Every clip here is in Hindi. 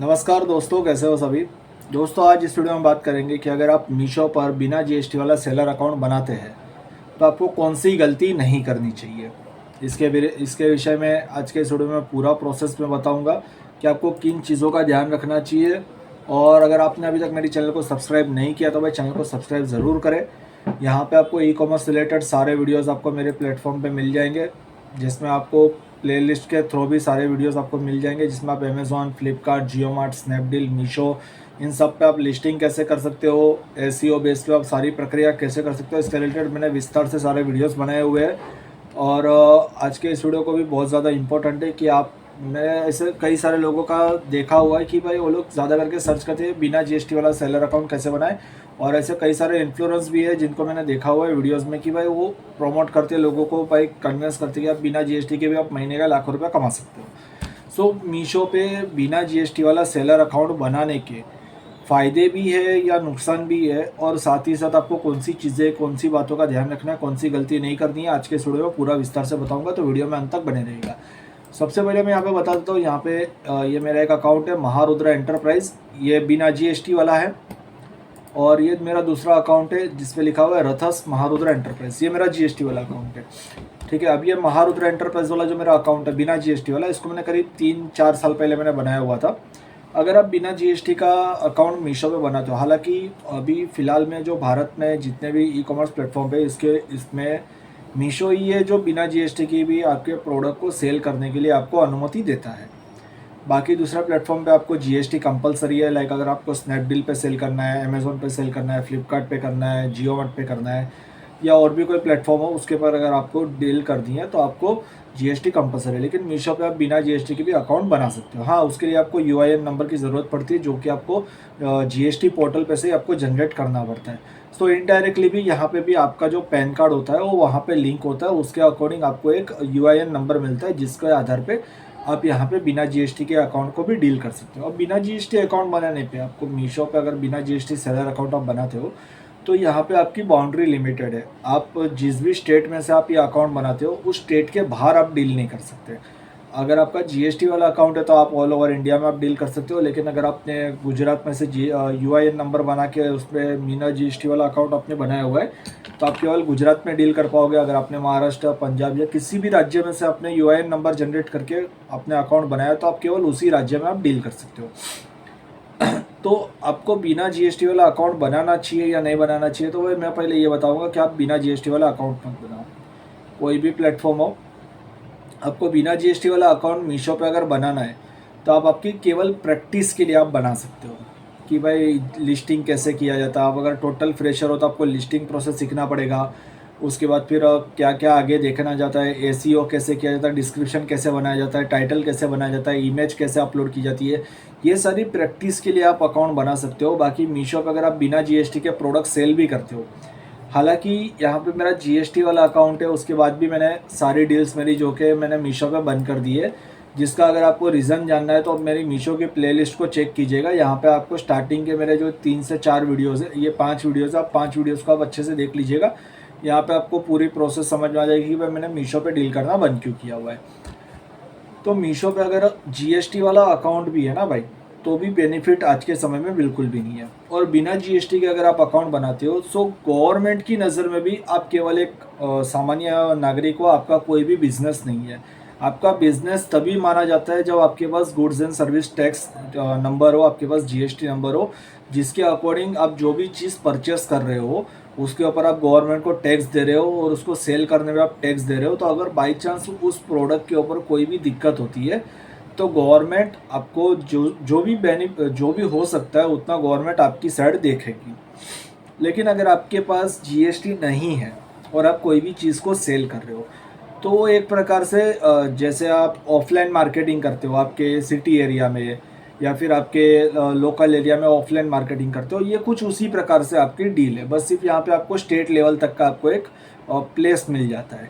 नमस्कार दोस्तों, कैसे हो सभी। दोस्तों, आज इस वीडियो में बात करेंगे कि अगर आप मीशो पर बिना जीएसटी वाला सेलर अकाउंट बनाते हैं तो आपको कौन सी गलती नहीं करनी चाहिए। इसके विषय में आज के इस वीडियो में पूरा प्रोसेस में बताऊंगा कि आपको किन चीज़ों का ध्यान रखना चाहिए। और अगर आपने अभी तक मेरे चैनल को सब्सक्राइब नहीं किया तो भाई चैनल को सब्सक्राइब ज़रूर करें। यहाँ पे आपको ई कॉमर्स रिलेटेड सारे वीडियोस आपको मेरे प्लेटफॉर्म पे मिल जाएंगे, जिसमें आपको प्लेलिस्ट के थ्रू भी सारे वीडियोस आपको मिल जाएंगे, जिसमें आप अमेज़ॉन, फ्लिपकार्ट, जियो मार्ट, स्नैपडील, मीशो, इन सब पे आप लिस्टिंग कैसे कर सकते हो, एसईओ बेस पे आप सारी प्रक्रिया कैसे कर सकते हो, इसके रिलेटेड मैंने विस्तार से सारे वीडियोस बनाए हुए हैं। और आज के इस वीडियो को भी बहुत ज़्यादा इम्पोर्टेंट है कि आप मैं ऐसे कई सारे लोगों का देखा हुआ है कि भाई वो लोग ज़्यादा करके सर्च करते हैं बिना जीएसटी वाला सेलर अकाउंट कैसे बनाए। और ऐसे कई सारे इन्फ्लुएंस भी है जिनको मैंने देखा हुआ है वीडियोस में कि भाई वो प्रमोट करते हैं लोगों को, भाई कन्विंस करते हैं कि आप बिना जीएसटी के भी आप महीने का लाखों रुपया कमा सकते हो। सो मीशो पे बिना जीएसटी वाला सेलर अकाउंट बनाने के फ़ायदे भी है या नुकसान भी है, और साथ ही साथ आपको कौन सी चीज़ें, कौन सी बातों का ध्यान रखना है, कौन सी गलती नहीं करनी है, आज के इस वीडियो में पूरा विस्तार से बताऊंगा, तो वीडियो में अंत तक बने रहेगा। सबसे पहले मैं यहाँ पे बता देता हूँ, यहाँ पे ये मेरा एक अकाउंट है महारुद्र एंटरप्राइज, ये बिना जीएसटी वाला है। और ये मेरा दूसरा अकाउंट है जिसपे लिखा हुआ है रथस महारुद्र एंटरप्राइज, ये मेरा जीएसटी वाला अकाउंट है। ठीक है, अब ये महारुद्र एंटरप्राइज वाला जो मेरा अकाउंट है बिना जीएसटी वाला, इसको मैंने करीब 3-4 साल पहले मैंने बनाया हुआ था। अगर आप बिना जीएसटी का अकाउंट मीशो पे बनाते हो, हालांकि अभी फ़िलहाल में जो भारत में जितने भी ई कॉमर्स प्लेटफॉर्म पे इसमें मीशो ही है जो बिना जीएसटी की भी आपके प्रोडक्ट को सेल करने के लिए आपको अनुमति देता है। बाकी दूसरा प्लेटफॉर्म पे आपको जीएसटी कंपलसरी है। लाइक अगर आपको स्नैपडील पे सेल करना है, अमेज़ॉन पे सेल करना है, फ्लिपकार्ट पे करना है, जियो मार्ट पे करना है, या और भी कोई प्लेटफॉर्म हो उसके पर अगर आपको डील करनी है तो आपको जीएसटी कंपलसरी है। लेकिन मीशो पे आप बिना जीएसटी के भी अकाउंट बना सकते हो। हाँ, उसके लिए आपको यूआईएन नंबर की ज़रूरत पड़ती है, जो कि आपको जीएसटी पोर्टल पे से ही आपको जनरेट करना पड़ता है। सो इनडायरेक्टली भी यहाँ पे भी आपका जो पैन कार्ड होता है वो वहाँ पे लिंक होता है, उसके अकॉर्डिंग आपको एक यूआईएन नंबर मिलता है, जिसके आधार पे आप यहाँ पे बिना जीएसटी के अकाउंट को भी डील कर सकते हो। अब बिना जीएसटी अकाउंट बनाने पे आपको मीशो पे अगर बिना जीएसटी सेलर अकाउंट आप बनाते हो तो यहाँ पे आपकी बाउंड्री लिमिटेड है। आप जिस भी स्टेट में से आप ये अकाउंट बनाते हो उस स्टेट के बाहर आप डील नहीं कर सकते। अगर आपका जीएसटी वाला अकाउंट है तो आप ऑल ओवर इंडिया में आप डील कर सकते हो, लेकिन अगर आपने गुजरात में से यूआईएन नंबर बना के उसमें बिना जीएसटी वाला अकाउंट आपने बनाया हुआ है तो आप केवल गुजरात में डील कर पाओगे। अगर आपने महाराष्ट्र, पंजाब या किसी भी राज्य में से आपने यूआईएन नंबर जनरेट करके अपने अकाउंट बनाया तो आप केवल उसी राज्य में आप डील कर सकते हो। तो आपको बिना जीएसटी वाला अकाउंट बनाना चाहिए या नहीं बनाना चाहिए, तो भाई मैं पहले ये बताऊंगा कि आप बिना जीएसटी वाला अकाउंट मत बनाओ। कोई भी प्लेटफॉर्म हो, आपको बिना जीएसटी वाला अकाउंट मीशो पे अगर बनाना है तो आप आपकी केवल प्रैक्टिस के लिए आप बना सकते हो कि भाई लिस्टिंग कैसे किया जाता है। आप अगर टोटल फ्रेशर हो तो आपको लिस्टिंग प्रोसेस सीखना पड़ेगा। उसके बाद फिर क्या क्या आगे देखना जाता है, एसईओ कैसे किया जाता है, डिस्क्रिप्शन कैसे बनाया जाता है, टाइटल कैसे बनाया जाता है, इमेज कैसे अपलोड की जाती है, ये सारी प्रैक्टिस के लिए आप अकाउंट बना सकते हो। बाकी मीशो पे अगर आप बिना जीएसटी के प्रोडक्ट सेल भी करते हो, हालांकि यहाँ पे मेरा जीएसटी वाला अकाउंट है, उसके बाद भी मैंने सारी डील्स मेरी जो कि मैंने मीशो पे बंद कर दी है, जिसका अगर आपको रीज़न जानना है तो मेरी मीशो की प्लेलिस्ट को चेक कीजिएगा। यहाँ पे आपको स्टार्टिंग के मेरे जो 3 से 4 वीडियोज़ है, ये 5 वीडियोज़ है, आप 5 वीडियोज़ को आप अच्छे से देख लीजिएगा। यहाँ पे आपको पूरी प्रोसेस समझ में आ जाएगी कि भाई मैंने मीशो पे डील करना बंद क्यों किया हुआ है। तो मीशो पे अगर जीएसटी वाला अकाउंट भी है ना भाई, तो भी बेनिफिट आज के समय में बिल्कुल भी नहीं है। और बिना जीएसटी के अगर आप अकाउंट बनाते हो सो गवर्नमेंट की नज़र में भी आप केवल एक सामान्य नागरिक हो, आपका कोई भी बिजनेस नहीं है। आपका बिजनेस तभी माना जाता है जब आपके पास goods and service tax number हो, आपके पास जीएसटी नंबर हो, जिसके अकॉर्डिंग आप जो भी चीज़ परचेस कर रहे हो उसके ऊपर आप गवर्नमेंट को टैक्स दे रहे हो और उसको सेल करने में आप टैक्स दे रहे हो। तो अगर बाई चांस उस प्रोडक्ट के ऊपर कोई भी दिक्कत होती है तो गवर्नमेंट आपको जो भी हो सकता है उतना गवर्नमेंट आपकी साइड देखेगी। लेकिन अगर आपके पास जीएसटी नहीं है और आप कोई भी चीज़ को सेल कर रहे हो तो एक प्रकार से जैसे आप ऑफलाइन मार्केटिंग करते हो आपके सिटी एरिया में या फिर आपके लोकल एरिया में ऑफलाइन मार्केटिंग करते हो, ये कुछ उसी प्रकार से आपकी डील है। बस सिर्फ यहाँ पे आपको स्टेट लेवल तक का आपको एक प्लेस मिल जाता है।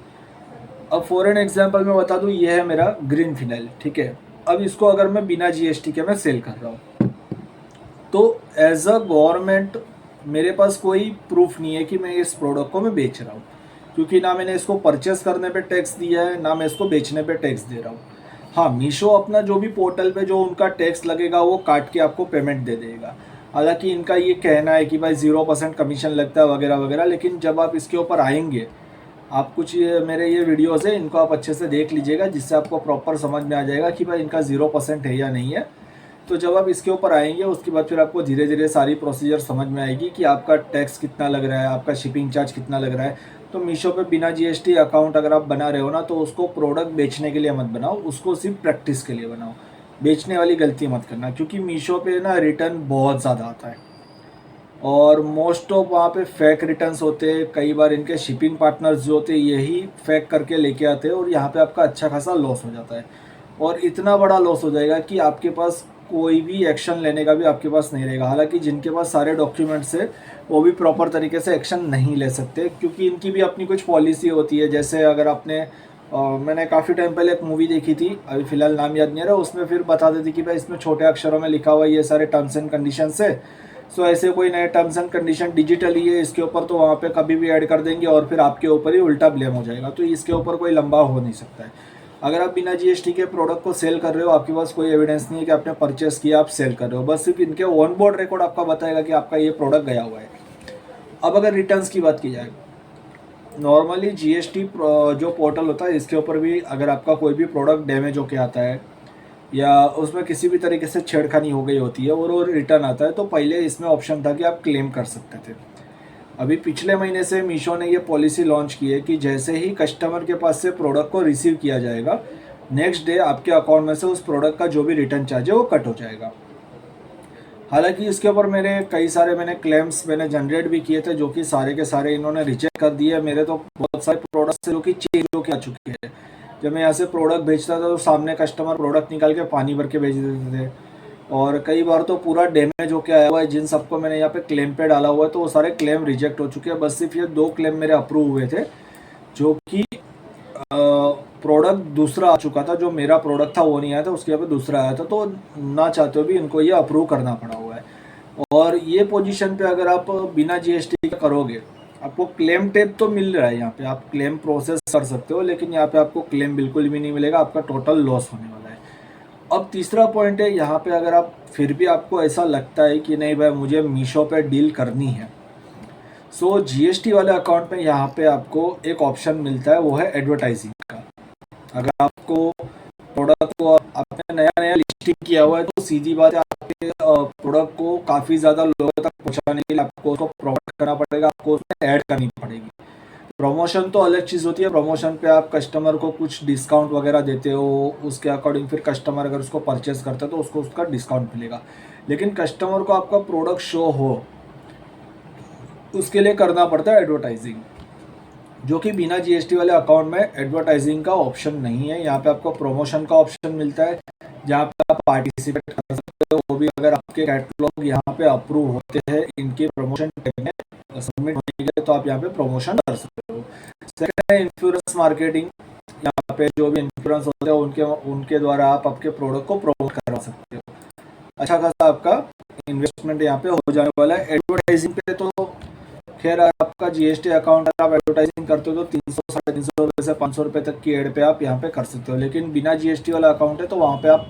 अब फॉर एन एग्जांपल मैं बता दूँ, ये है मेरा ग्रीन फिनाइल, ठीक है। अब इसको अगर मैं बिना जीएसटी के मैं सेल कर रहा हूँ तो एज अ गवर्नमेंट मेरे पास कोई प्रूफ नहीं है कि मैं इस प्रोडक्ट को मैं बेच रहा हूँ, क्योंकि ना मैंने इसको परचेस करने पे टैक्स दिया है ना मैं इसको बेचने पे टैक्स दे रहा हूँ। हाँ, मीशो अपना जो भी पोर्टल पे जो उनका टैक्स लगेगा वो काट के आपको पेमेंट दे देगा। हालाँकि इनका ये कहना है कि भाई 0% कमीशन लगता है वगैरह, वगैरह, लेकिन जब आप इसके ऊपर आएँगे, आप कुछ ये मेरे ये वीडियोज़ है इनको आप अच्छे से देख लीजिएगा, जिससे आपको प्रॉपर समझ में आ जाएगा कि भाई इनका 0% है या नहीं है। तो जब आप इसके ऊपर आएँगे उसके बाद फिर आपको धीरे-धीरे सारी प्रोसीजर समझ में आएगी कि आपका टैक्स कितना लग रहा है, आपका शिपिंग चार्ज कितना लग रहा है। तो मीशो पे बिना जीएसटी अकाउंट अगर आप बना रहे हो ना, तो उसको प्रोडक्ट बेचने के लिए मत बनाओ, उसको सिर्फ प्रैक्टिस के लिए बनाओ। बेचने वाली गलती मत करना, क्योंकि मीशो पे ना रिटर्न बहुत ज़्यादा आता है और मोस्ट ऑफ वहाँ पे फेक रिटर्न्स होते हैं। कई बार इनके शिपिंग पार्टनर्स जो होते हैं यही फेक करके लेके आते हैं और यहाँ पे आपका अच्छा खासा लॉस हो जाता है। और इतना बड़ा लॉस हो जाएगा कि आपके पास कोई भी एक्शन लेने का भी आपके पास नहीं रहेगा। हालांकि जिनके पास सारे डॉक्यूमेंट्स है वो भी प्रॉपर तरीके से एक्शन नहीं ले सकते, क्योंकि इनकी भी अपनी कुछ पॉलिसी होती है। जैसे अगर आपने मैंने काफ़ी टाइम पहले एक मूवी देखी थी, अभी फ़िलहाल नाम याद नहीं आ रहा, उसमें फिर बता देती कि भाई इसमें छोटे अक्षरों में लिखा हुआ ये सारे टर्म्स एंड कंडीशंस है। सो ऐसे कोई नए टर्म्स एंड कंडीशन डिजिटली है इसके ऊपर, तो वहाँ पे कभी भी ऐड कर देंगे और फिर आपके ऊपर ही उल्टा ब्लेम हो जाएगा। तो इसके ऊपर कोई लंबा हो नहीं सकता है। अगर आप बिना जीएसटी के प्रोडक्ट को सेल कर रहे हो, आपके पास कोई एविडेंस नहीं है कि आपने परचेस किया, आप सेल कर रहे हो, बस सिर्फ इनके ऑन बोर्ड रिकॉर्ड आपका बताएगा कि आपका ये प्रोडक्ट गया हुआ है। अब अगर रिटर्न्स की बात की जाए, नॉर्मली जीएसटी जो पोर्टल होता है इसके ऊपर भी अगर आपका कोई भी प्रोडक्ट डैमेज होके आता है या उसमें किसी भी तरीके से छेड़खानी हो गई होती है और वो रिटर्न आता है, तो पहले इसमें ऑप्शन था कि आप क्लेम कर सकते थे। अभी पिछले महीने से मीशो ने ये पॉलिसी लॉन्च की है कि जैसे ही कस्टमर के पास से प्रोडक्ट को रिसीव किया जाएगा, नेक्स्ट डे आपके अकाउंट में से उस प्रोडक्ट का जो भी रिटर्न चार्ज है वो कट हो जाएगा। हालांकि इसके ऊपर मेरे कई सारे क्लेम्स मैंने जनरेट भी किए थे, जो कि सारे के सारे इन्होंने रिजेक्ट कर दिए। मेरे तो बहुत सारे प्रोडक्ट्स जो कि चेंज होके आ चुके हैं। जब मैं यहाँ से प्रोडक्ट बेचता था तो सामने कस्टमर प्रोडक्ट निकाल के पानी भर के बेच देते थे, और कई बार तो पूरा डैमेज होके आया हुआ है। जिन सबको मैंने यहाँ पे क्लेम पे डाला हुआ है तो वो सारे क्लेम रिजेक्ट हो चुके हैं। बस सिर्फ ये 2 क्लेम मेरे अप्रूव हुए थे, जो कि प्रोडक्ट दूसरा आ चुका था। जो मेरा प्रोडक्ट था वो नहीं आया था, उसके यहाँ पे दूसरा आया था, तो ना चाहते हो भी इनको ये अप्रूव करना पड़ा हुआ है। और ये पोजीशन पे अगर आप बिना जीएसटी का करोगे, आपको क्लेम टैब तो मिल रहा है, यहाँ पे आप क्लेम प्रोसेस कर सकते हो, लेकिन यहाँ पे आपको क्लेम बिल्कुल भी नहीं मिलेगा, आपका टोटल लॉस होने वाला है। अब तीसरा पॉइंट है, यहाँ पे अगर आप फिर भी आपको ऐसा लगता है कि नहीं भाई मुझे मीशो पे डील करनी है, सो जीएसटी वाले अकाउंट में यहाँ पे आपको एक ऑप्शन मिलता है, वो है एडवर्टाइजिंग का। अगर आपको प्रोडक्ट को आपने नया नया लिस्टिंग किया हुआ है तो सीधी बात है, आपके प्रोडक्ट को काफ़ी ज़्यादा लोगों तक पहुँचाने के लिए आपको उसको प्रमोट करना पड़ेगा, आपको उसमें ऐड करनी पड़ेगी। प्रमोशन तो अलग चीज़ होती है, प्रमोशन पे आप कस्टमर को कुछ डिस्काउंट वगैरह देते हो, उसके अकॉर्डिंग फिर कस्टमर अगर उसको परचेस करता है तो उसको उसका डिस्काउंट मिलेगा। लेकिन कस्टमर को आपका प्रोडक्ट शो हो, उसके लिए करना पड़ता है एडवर्टाइजिंग, जो कि बिना जीएसटी वाले अकाउंट में एडवर्टाइजिंग का ऑप्शन नहीं है। यहाँ पे आपको प्रमोशन का ऑप्शन मिलता है, जहाँ पे आप पार्टिसिपेट कर सकते हो। वो भी अगर आपके कैटलॉग यहाँ पे अप्रूव होते हैं, इनके प्रमोशन टैब में सबमिट होने के, तो आप यहाँ पे प्रमोशन कर सकते हो। सेकंड है इन्फ्लुएंस मार्केटिंग। यहाँ पे जो भी इन्फ्लुएंस होते हैं उनके द्वारा आप आपके प्रोडक्ट को प्रमोट करवा सकते हो। अच्छा खासा आपका इन्वेस्टमेंट यहाँ पे हो जाने वाला है। एडवर्टाइजिंग पे तो खैर आपका जीएसटी अकाउंट अगर आप एडवर्टाइजिंग करते हो तो 300 350 रुपये से 500 रुपये तक की एड पे आप यहाँ पे कर सकते हो। लेकिन बिना जीएसटी वाला अकाउंट है तो वहाँ पे आप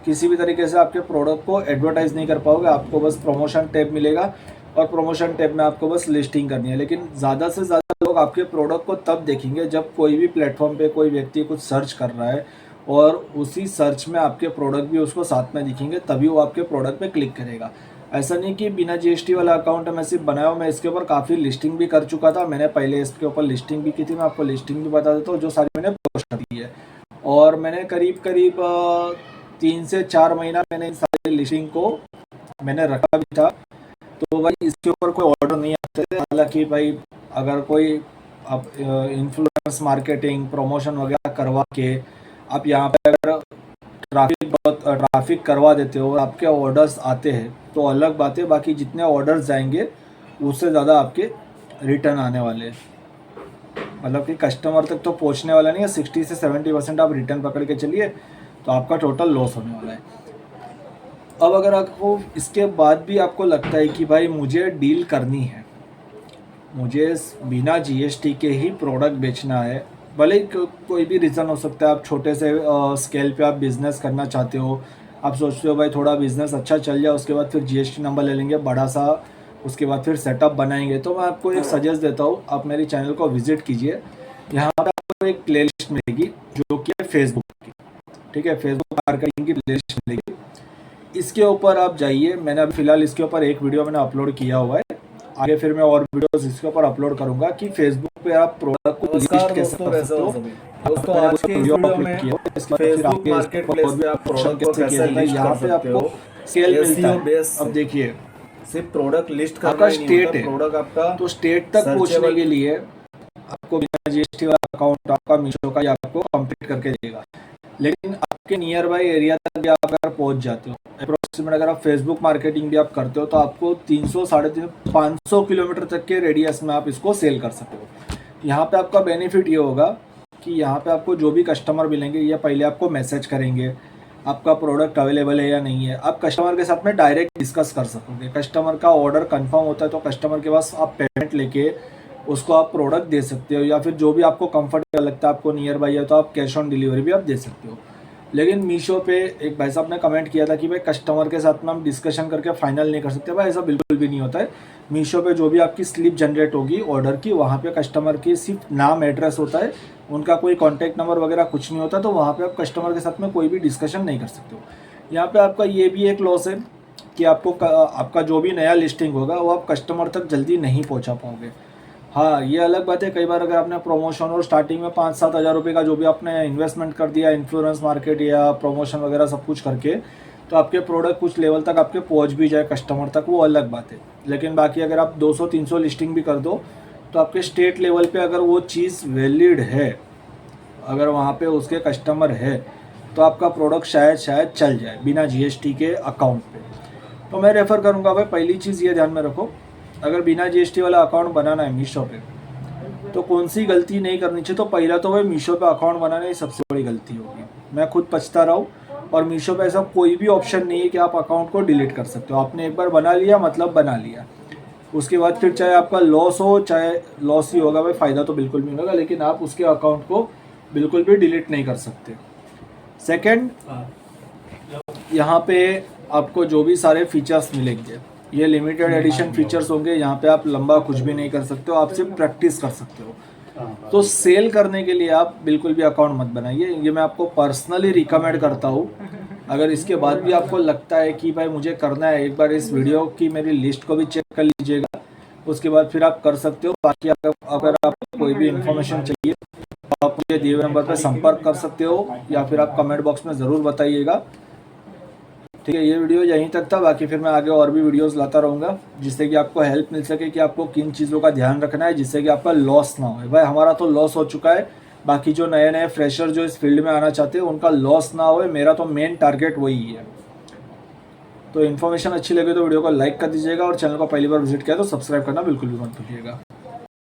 किसी भी तरीके से आपके प्रोडक्ट को एडवर्टाइज नहीं कर पाओगे। आपको बस प्रमोशन टैब मिलेगा और प्रमोशन टैब में आपको बस लिस्टिंग करनी है। लेकिन ज़्यादा से ज़्यादा लोग आपके प्रोडक्ट को तब देखेंगे जब कोई भी प्लेटफॉर्म पे कोई व्यक्ति कुछ सर्च कर रहा है और उसी सर्च में आपके प्रोडक्ट भी उसको साथ में दिखेंगे, तभी वो आपके प्रोडक्ट पे क्लिक करेगा। ऐसा नहीं कि बिना जीएसटी वाला अकाउंट मैं सिर्फ बनाया, मैं इसके ऊपर काफ़ी लिस्टिंग भी कर चुका था। मैंने पहले इसके ऊपर लिस्टिंग भी की थी, मैं आपको लिस्टिंग भी बता देता हूँ जो सारी मैंने पोस्ट कर दी है। और मैंने करीब करीब 3 से 4 महीना मैंने इन सारी लिस्टिंग को मैंने रखा भी था। तो भाई इसके ऊपर कोई ऑर्डर नहीं आते थे। हालांकि भाई अगर कोई आप इन्फ्लुएंस मार्केटिंग प्रमोशन वगैरह करवा के आप यहाँ पे अगर ट्रैफिक करवा देते हो और आपके ऑर्डर्स आते हैं तो अलग बात है। बाकी जितने ऑर्डर्स जाएंगे उससे ज़्यादा आपके रिटर्न आने वाले हैं, मतलब कि कस्टमर तक तो पहुंचने वाला नहीं है। 60 से 70% आप रिटर्न पकड़ के चलिए तो आपका टोटल लॉस होने वाला है। अब अगर आपको इसके बाद भी आपको लगता है कि भाई मुझे डील करनी है, मुझे बिना जीएसटी के ही प्रोडक्ट बेचना है, भले ही कोई भी रीज़न हो सकता है, आप छोटे से स्केल पे आप बिज़नेस करना चाहते हो, आप सोचते हो भाई थोड़ा बिज़नेस अच्छा चल जाए, उसके बाद फिर जीएसटी नंबर ले लेंगे बड़ा सा, उसके बाद फिर सेटअप बनाएंगे। तो मैं आपको एक सजेस्ट देता हूँ, आप मेरे चैनल को विजिट कीजिए। यहाँ पे आपको एक प्लेलिस्ट मिलेगी जो कि है फेसबुक की, ठीक है, फेसबुक मार्केटिंग की प्लेलिस्ट मिलेगी। इसके ऊपर आप जाइए, मैंने अभी फ़िलहाल इसके ऊपर एक वीडियो मैंने अपलोड किया हुआ है, आगे फिर मैं और वीडियोस इसके ऊपर अपलोड करूंगा कि फेसबुक पे आप प्रोडक्ट को लिस्ट कैसे कर सकते हो। दोस्तों आज के इस वीडियो में फेसबुक मार्केट प्लेस पे आप प्रोडक्ट को कैसे लिस्ट कर सकते हो, सेल मिलता SEO है। बेस अब देखिए सिर्फ प्रोडक्ट लिस्ट करना आपका ही नहीं स्टेट होता, है, प्रोडक्ट आपका तो स्टेट तक पहुंचने के लिए आपको बिना जीएसटी वाला अकाउंट आपका मीशो का ही आपको कंप्लीट करके देगा। लेकिन आपके नियर बाई एरिया तक भी आप अगर पहुंच जाते हो, अप्रोक्सीमेट अगर आप फेसबुक मार्केटिंग भी आप करते हो, तो आपको 300 350 500 किलोमीटर तक के रेडियस में आप इसको सेल कर सकते हो। यहाँ पे आपका बेनिफिट ये होगा कि यहाँ पे आपको जो भी कस्टमर मिलेंगे ये पहले आपको मैसेज करेंगे आपका प्रोडक्ट अवेलेबल है या नहीं है। आप कस्टमर के साथ में डायरेक्ट डिस्कस कर सकोगे। कस्टमर का ऑर्डर कंफर्म होता है तो कस्टमर के पास आप पेमेंट लेके उसको आप प्रोडक्ट दे सकते हो, या फिर जो भी आपको कंफर्टेबल लगता है, आपको नियर बाई है तो आप कैश ऑन डिलीवरी भी आप दे सकते हो। लेकिन मीशो पे एक भाई साहब ने कमेंट किया था कि भाई कस्टमर के साथ में हम डिस्कशन करके फाइनल नहीं कर सकते। भाई ऐसा बिल्कुल भी नहीं होता है। मीशो पे जो भी आपकी स्लिप जनरेट होगी ऑर्डर की, वहाँ पे कस्टमर की सिर्फ नाम एड्रेस होता है, उनका कोई कॉन्टैक्ट नंबर वगैरह कुछ नहीं होता, तो वहाँ पे आप कस्टमर के साथ में कोई भी डिस्कशन नहीं कर सकते हो। यहाँ पे आपका ये भी एक लॉस है कि आपको आपका जो भी नया लिस्टिंग होगा वो आप कस्टमर तक जल्दी नहीं पहुँचा पाओगे। हाँ, ये अलग बात है, कई बार अगर आपने प्रमोशन और स्टार्टिंग में 5-7 हज़ार रुपये का जो भी आपने इन्वेस्टमेंट कर दिया इन्फ्लुएंस मार्केट या प्रमोशन वगैरह सब कुछ करके, तो आपके प्रोडक्ट कुछ लेवल तक आपके पहुंच भी जाए कस्टमर तक, वो अलग बात है। लेकिन बाकी अगर आप 200-300 लिस्टिंग भी कर दो, तो आपके स्टेट लेवल पे अगर वो चीज़ वैलिड है, अगर वहाँ पे उसके कस्टमर है, तो आपका प्रोडक्ट शायद चल जाए बिना जीएसटी के अकाउंट पे। तो मैं रेफ़र करूँगा भाई, पहली चीज़ ये ध्यान में रखो, अगर बिना जीएसटी वाला अकाउंट बनाना है मीशो पे, तो कौन सी गलती नहीं करनी चाहिए। तो पहला तो भाई मीशो पे अकाउंट बनाना ही सबसे बड़ी गलती होगी। मैं खुद पछता रहा हूँ। और मीशो पे ऐसा कोई भी ऑप्शन नहीं है कि आप अकाउंट को डिलीट कर सकते हो। आपने एक बार बना लिया मतलब बना लिया, उसके बाद फिर चाहे आपका लॉस हो चाहे लॉस ही होगा भाई, फ़ायदा तो बिल्कुल नहीं होगा, लेकिन आप उसके अकाउंट को बिल्कुल भी डिलीट नहीं कर सकते। सेकेंड, यहाँ पे आपको जो भी सारे फीचर्स मिलेंगे ये लिमिटेड एडिशन फीचर्स होंगे। यहाँ पे आप लंबा कुछ भी नहीं कर सकते हो, आप सिर्फ प्रैक्टिस कर सकते हो। तो सेल करने के लिए आप बिल्कुल भी अकाउंट मत बनाइए, ये मैं आपको पर्सनली रिकमेंड करता हूँ। अगर इसके बाद भी आपको लगता है कि भाई मुझे करना है, एक बार इस वीडियो की मेरी लिस्ट को भी चेक कर लीजिएगा, उसके बाद फिर आप कर सकते हो। बाकी अगर आपको कोई भी इन्फॉर्मेशन चाहिए तो आप मुझे दिए हुए नंबर पर संपर्क कर सकते हो, या फिर आप कमेंट बॉक्स में ज़रूर बताइएगा। ठीक है, ये वीडियो यहीं तक था। बाकी फिर मैं आगे और भी वीडियोस लाता रहूँगा जिससे कि आपको हेल्प मिल सके कि आपको किन चीज़ों का ध्यान रखना है जिससे कि आपका लॉस ना हो। भाई हमारा तो लॉस हो चुका है, बाकी जो नए नए फ्रेशर जो इस फील्ड में आना चाहते हैं उनका लॉस ना हो, मेरा तो मेन टारगेट वही है। तो इन्फॉर्मेशन अच्छी लगे तो वीडियो को लाइक कर दीजिएगा, और चैनल को पहली बार विजिट किया तो सब्सक्राइब करना बिल्कुल भी मत भूलिएगा।